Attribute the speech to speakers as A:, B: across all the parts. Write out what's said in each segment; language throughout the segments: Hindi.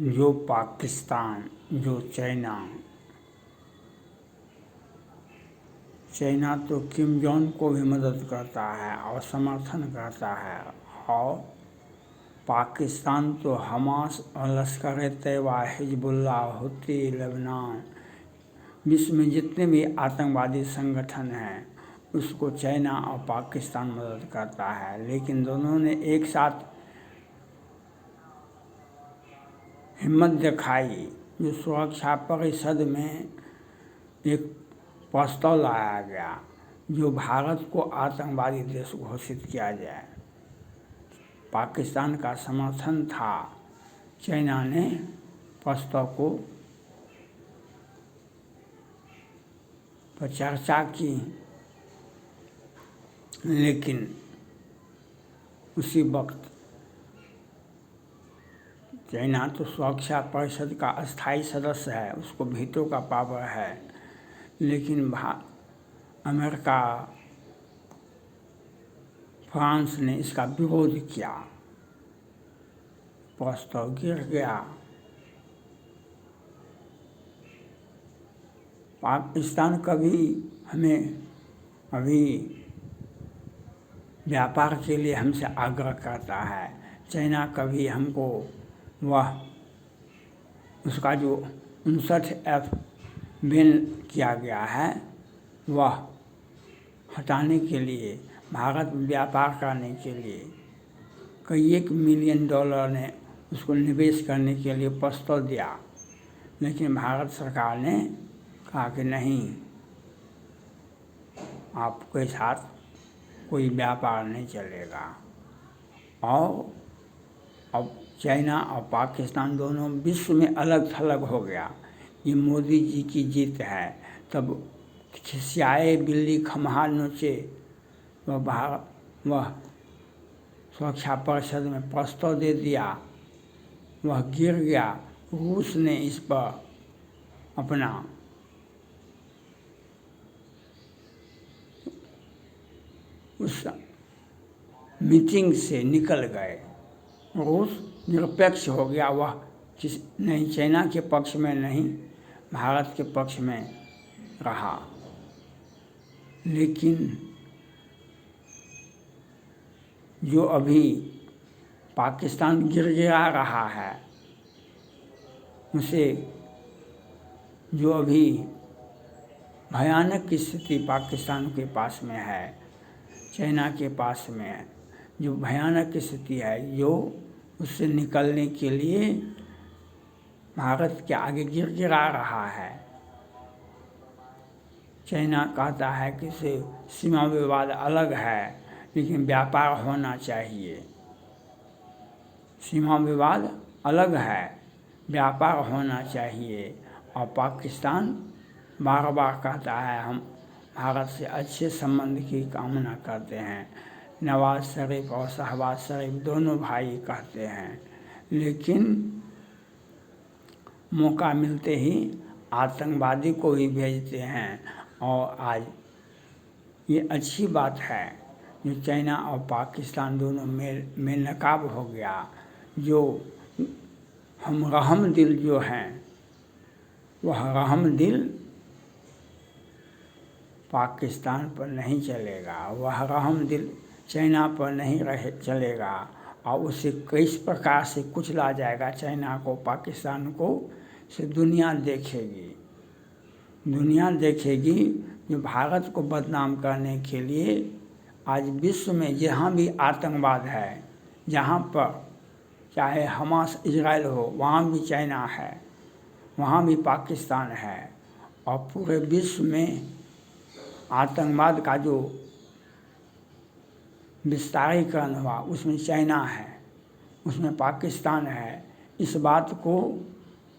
A: जो पाकिस्तान, जो चाइना तो किम जोंग को भी मदद करता है और समर्थन करता है, और पाकिस्तान तो हमास और लश्कर तैयबा, हिजबुल्लाह, हुती, लेबनान, विश्व में जितने भी आतंकवादी संगठन हैं उसको चाइना और पाकिस्तान मदद करता है। लेकिन दोनों ने एक साथ हिम्मत दिखाई। जो सुरक्षा परिषद में एक प्रस्ताव लाया गया जो भारत को आतंकवादी देश घोषित किया जाए, पाकिस्तान का समर्थन था। चाइना ने प्रस्ताव को पर चर्चा की, लेकिन उसी वक्त चाइना तो सुरक्षा परिषद का अस्थायी सदस्य है, उसको वीटो का पावर है, लेकिन अमेरिका, फ्रांस ने इसका विरोध किया, प्रस्ताव गिर गया। पाकिस्तान कभी हमें अभी व्यापार के लिए हमसे आग्रह करता है, चाइना कभी हमको वह उसका जो 59F बैन किया गया है वह हटाने के लिए, भारत में व्यापार करने के लिए कई $1 मिलियन ने उसको निवेश करने के लिए प्रस्ताव दिया, लेकिन भारत सरकार ने कहा कि नहीं, आपके साथ कोई व्यापार नहीं चलेगा। और अब चाइना और पाकिस्तान दोनों विश्व में अलग थलग हो गया। ये मोदी जी की जीत है। तब खिसियाए बिल्ली खम्हार नोचे, वह सुरक्षा परिषद में प्रस्ताव दे दिया, वह गिर गया। रूस ने इस पर अपना उस मीटिंग से निकल गए। रूस निरपेक्ष हो गया, वह नहीं चाइना के पक्ष में नहीं भारत के पक्ष में रहा। लेकिन जो अभी पाकिस्तान गिड़गिड़ा रहा है, उसे जो अभी भयानक स्थिति पाकिस्तान के पास में है, चाइना के पास में है, जो भयानक स्थिति है, जो उससे निकलने के लिए भारत के आगे गिड़गिड़ा रहा है। चाइना कहता है कि से सीमा विवाद अलग है, लेकिन व्यापार होना चाहिए। सीमा विवाद अलग है, व्यापार होना चाहिए। और पाकिस्तान बार बार कहता है हम भारत से अच्छे संबंध की कामना करते हैं। नवाज शरीफ और शहबाज शरीफ दोनों भाई कहते हैं, लेकिन मौका मिलते ही आतंकवादी को भी भेजते हैं। और आज ये अच्छी बात है जो चाइना और पाकिस्तान दोनों में नकाब हो गया। जो हम रहम दिल जो हैं, वह रहम दिल पाकिस्तान पर नहीं चलेगा, वह रहम दिल चाइना पर नहीं चलेगा, और उसे किस प्रकार से कुचला जाएगा चाइना को, पाकिस्तान को, से दुनिया देखेगी। दुनिया देखेगी जो भारत को बदनाम करने के लिए आज विश्व में जहाँ भी आतंकवाद है, जहाँ पर चाहे हमास इजराइल हो, वहाँ भी चाइना है, वहाँ भी पाकिस्तान है। और पूरे विश्व में आतंकवाद का जो विस्तारीकरण हुआ उसमें चाइना है, उसमें पाकिस्तान है। इस बात को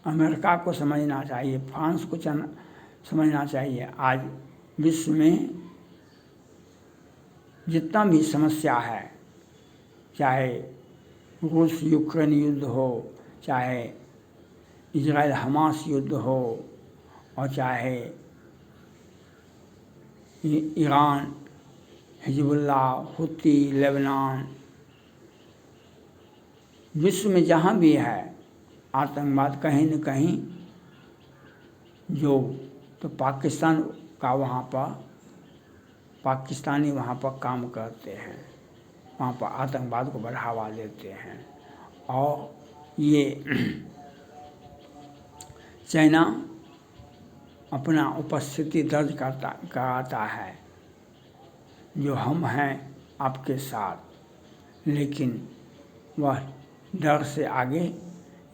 A: अमेरिका को समझना चाहिए, फ्रांस को समझना चाहिए। आज विश्व में जितना भी समस्या है, चाहे रूस यूक्रेन युद्ध हो, चाहे इजराइल हमास युद्ध हो, और चाहे ईरान, हिजबुल्लाह, हुती, लेबनान, विश्व में जहाँ भी है आतंकवाद कहीं न कहीं जो तो पाकिस्तान का वहाँ पर पाकिस्तानी वहाँ पर काम करते हैं, वहाँ पर आतंकवाद को बढ़ावा देते हैं। और ये चाइना अपना उपस्थिति दर्ज कराता है जो हम हैं आपके साथ, लेकिन वह डर से आगे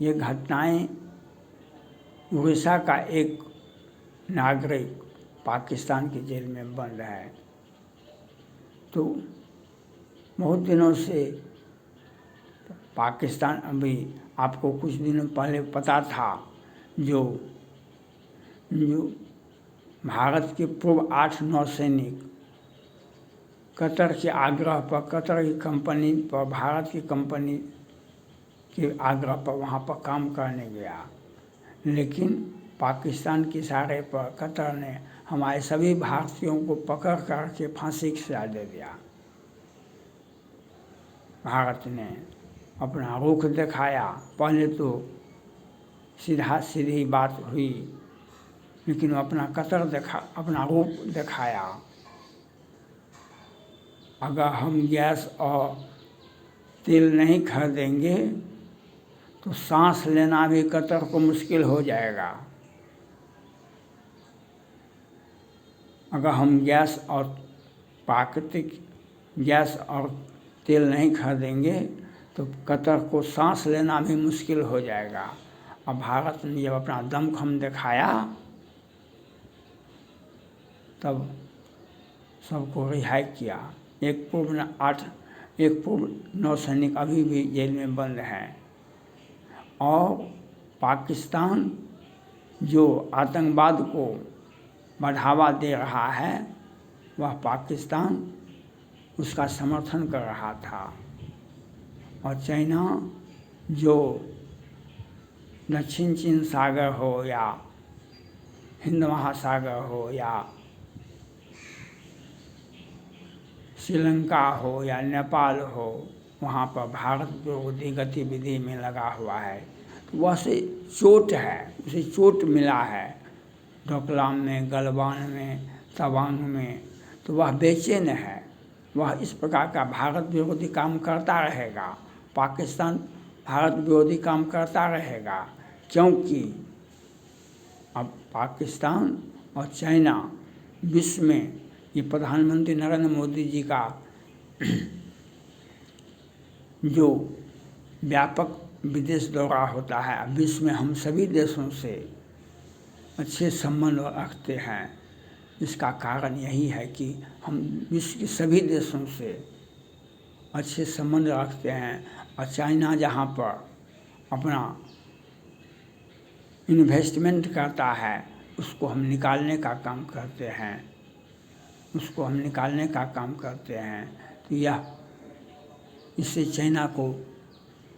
A: ये घटनाएं उड़ीसा का एक नागरिक पाकिस्तान की जेल में बंद है। तो बहुत दिनों से पाकिस्तान, अभी आपको कुछ दिनों पहले पता था जो भारत के पूर्व 8-9 सैनिक कतर के आग्रह पर, कतर की कंपनी पर, भारत की कंपनी के आग्रह पर वहाँ पर काम करने गया, लेकिन पाकिस्तान के इशारे पर कतर ने हमारे सभी भारतीयों को पकड़ कर के फांसी की सजा दे दिया। भारत ने अपना रुख दिखाया, पहले तो सीधी बात हुई, लेकिन अपना अपना रूप दिखाया। अगर हम गैस और तेल नहीं खरीदेंगे तो सांस लेना भी कतर को मुश्किल हो जाएगा। अगर हम गैस और प्राकृतिक गैस और तेल नहीं खरीदेंगे तो कतर को सांस लेना भी मुश्किल हो जाएगा। अब भारत ने जब अपना दमखम दिखाया तब सबको रिहाई किया। एक पूर्व 9 सैनिक अभी भी जेल में बंद हैं। और पाकिस्तान जो आतंकवाद को बढ़ावा दे रहा है, वह पाकिस्तान उसका समर्थन कर रहा था। और चाइना जो दक्षिण चीन सागर हो या हिंद महासागर हो या श्रीलंका हो या नेपाल हो, वहाँ पर भारत विरोधी गतिविधि में लगा हुआ है। तो वह से चोट है, उसे चोट मिला है डोकलाम में, गलवान में, तवांग में, तो वह बेचैन है। वह इस प्रकार का भारत विरोधी काम करता रहेगा, पाकिस्तान भारत विरोधी काम करता रहेगा, क्योंकि अब पाकिस्तान और चाइना विश्व में, ये प्रधानमंत्री नरेंद्र मोदी जी का जो व्यापक विदेश दौरा होता है, विश्व में हम सभी देशों से अच्छे संबंध रखते हैं। इसका कारण यही है कि हम विश्व के सभी देशों से अच्छे संबंध रखते हैं। और चाइना जहाँ पर अपना इन्वेस्टमेंट करता है, उसको हम निकालने का काम करते हैं, तो यह इससे चाइना को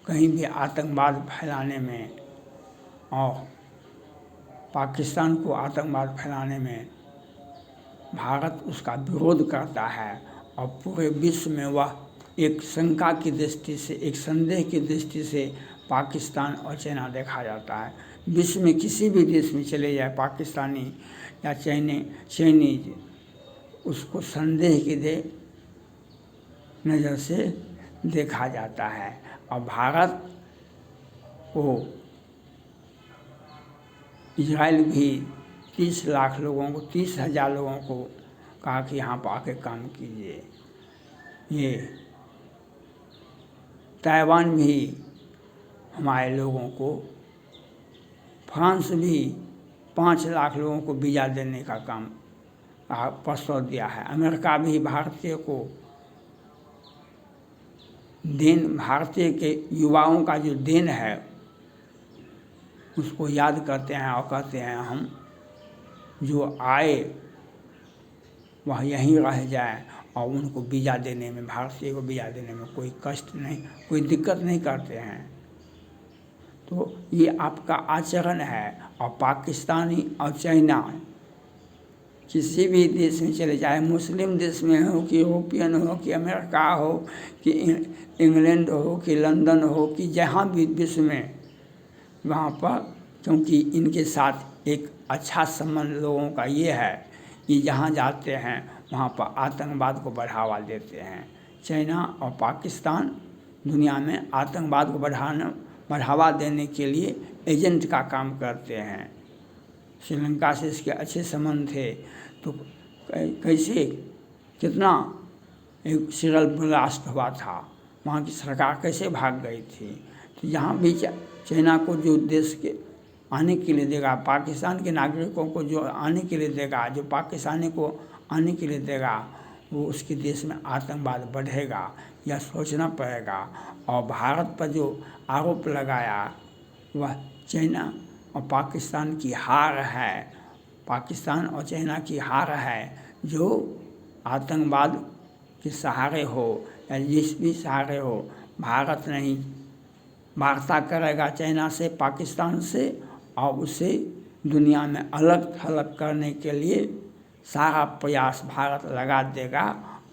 A: कहीं भी आतंकवाद फैलाने में और पाकिस्तान को आतंकवाद फैलाने में भारत उसका विरोध करता है। और पूरे विश्व में वह एक शंका की दृष्टि से, एक संदेह की दृष्टि से पाकिस्तान और चाइना देखा जाता है। विश्व में किसी भी देश में चले जाए, पाकिस्तानी या चाइनीज, उसको संदेह की नज़र से देखा जाता है। और भारत को इजराइल भी 30,000 लोगों को कहा कि यहाँ पर आके काम कीजिए। ये ताइवान भी हमारे लोगों को, फ्रांस भी 5 लाख लोगों को वीज़ा देने का काम प्रस्ताव दिया है। अमेरिका भी भारतीय को भारतीय के युवाओं का जो देन है उसको याद करते हैं और कहते हैं हम जो आए वह यहीं रह जाए, और उनको वीज़ा देने में, भारतीय को वीज़ा देने में कोई कष्ट नहीं, कोई दिक्कत नहीं करते हैं। तो ये आपका आचरण है। और पाकिस्तानी और चाइना किसी भी देश में चले जाए, मुस्लिम देश में हो कि यूरोपियन हो कि अमेरिका हो कि इंग्लैंड हो कि लंदन हो कि जहाँ भी विश्व में वहाँ पर, क्योंकि इनके साथ एक अच्छा संबंध लोगों का ये है कि जहाँ जाते हैं वहाँ पर आतंकवाद को बढ़ावा देते हैं। चाइना और पाकिस्तान दुनिया में आतंकवाद को बढ़ावा देने के लिए एजेंट का काम करते हैं। श्रीलंका से इसके अच्छे संबंध थे, तो कैसे कितना एक सिरल ब्लास्ट हुआ था, वहाँ की सरकार कैसे भाग गई थी। तो यहाँ भी चाइना को जो देश के आने के लिए देगा, पाकिस्तान के नागरिकों को जो आने के लिए देगा, जो पाकिस्तानी को आने के लिए देगा, वो उसके देश में आतंकवाद बढ़ेगा, यह सोचना पड़ेगा। और भारत पर जो आरोप लगाया वह चाइना और पाकिस्तान की हार है, पाकिस्तान और चाइना की हार है, जो आतंकवाद के सहारे हो या जिस भी सहारे हो, भारत नहीं वार्ता करेगा चाइना से, पाकिस्तान से, और उसे दुनिया में अलग थलग करने के लिए सारा प्रयास भारत लगा देगा।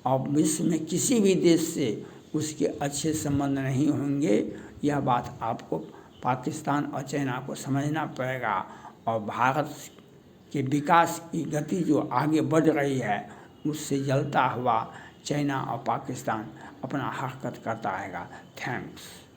A: और विश्व में किसी भी देश से उसके अच्छे संबंध नहीं होंगे। यह बात आपको पाकिस्तान और चाइना को समझना पड़ेगा। और भारत के विकास की गति जो आगे बढ़ रही है, उससे जलता हुआ चाइना और पाकिस्तान अपना हरकत करता रहेगा। थैंक्स।